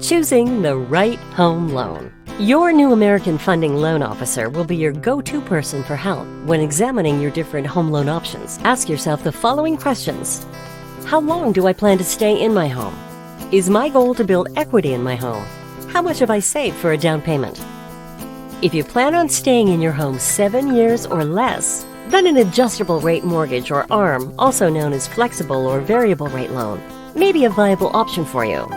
Choosing the right home loan. Your new American Funding Loan Officer will be your go-to person for help when examining your different home loan options. Ask yourself the following questions. How long do I plan to stay in my home? Is my goal to build equity in my home? How much have I saved for a down payment? If you plan on staying in your home 7 years or less, then an adjustable rate mortgage or ARM, also known as flexible or variable rate loan, may be a viable option for you.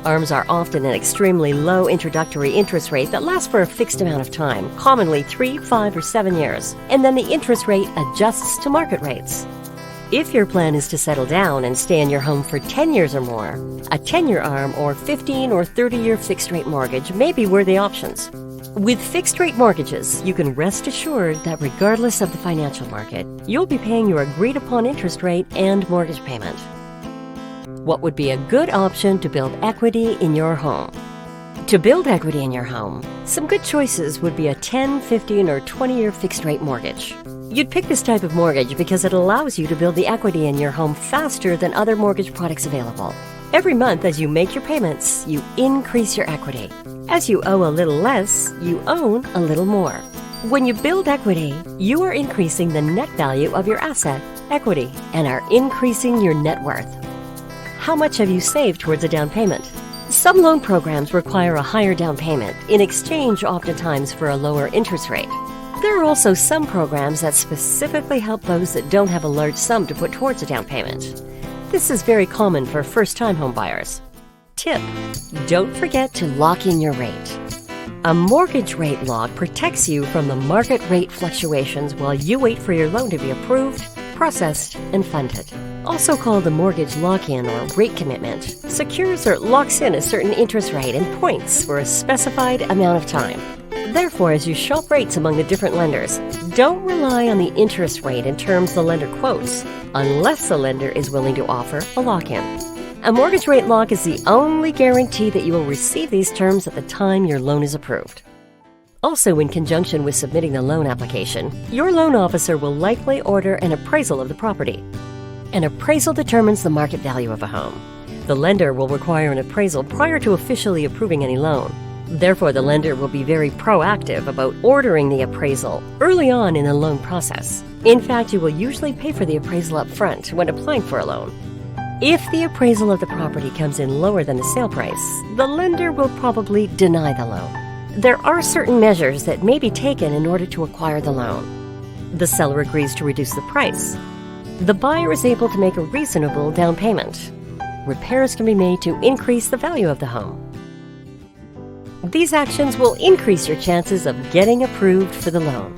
ARMs are often an extremely low introductory interest rate that lasts for a fixed amount of time, commonly 3, 5, or 7 years, and then the interest rate adjusts to market rates. If your plan is to settle down and stay in your home for 10 years or more, a 10-year ARM or 15 or 30-year fixed-rate mortgage may be worthy options. With fixed-rate mortgages, you can rest assured that regardless of the financial market, you'll be paying your agreed-upon interest rate and mortgage payment. What would be a good option to build equity in your home? To build equity in your home, some good choices would be a 10, 15, or 20-year fixed-rate mortgage. You'd pick this type of mortgage because it allows you to build the equity in your home faster than other mortgage products available. Every month as you make your payments, you increase your equity. As you owe a little less, you own a little more. When you build equity, you are increasing the net value of your asset, equity, and are increasing your net worth. How much have you saved towards a down payment? Some loan programs require a higher down payment in exchange oftentimes for a lower interest rate. There are also some programs that specifically help those that don't have a large sum to put towards a down payment. This is very common for first-time home buyers. Tip: don't forget to lock in your rate. A mortgage rate lock protects you from the market rate fluctuations while you wait for your loan to be approved, processed, and funded. Also called a mortgage lock-in or rate commitment, secures or locks in a certain interest rate and points for a specified amount of time. Therefore, as you shop rates among the different lenders, don't rely on the interest rate in terms the lender quotes, unless the lender is willing to offer a lock-in. A mortgage rate lock is the only guarantee that you will receive these terms at the time your loan is approved. Also, in conjunction with submitting the loan application, your loan officer will likely order an appraisal of the property. An appraisal determines the market value of a home. The lender will require an appraisal prior to officially approving any loan. Therefore, the lender will be very proactive about ordering the appraisal early on in the loan process. In fact, you will usually pay for the appraisal up front when applying for a loan. If the appraisal of the property comes in lower than the sale price, the lender will probably deny the loan. There are certain measures that may be taken in order to acquire the loan. The seller agrees to reduce the price. The buyer is able to make a reasonable down payment. Repairs can be made to increase the value of the home. These actions will increase your chances of getting approved for the loan.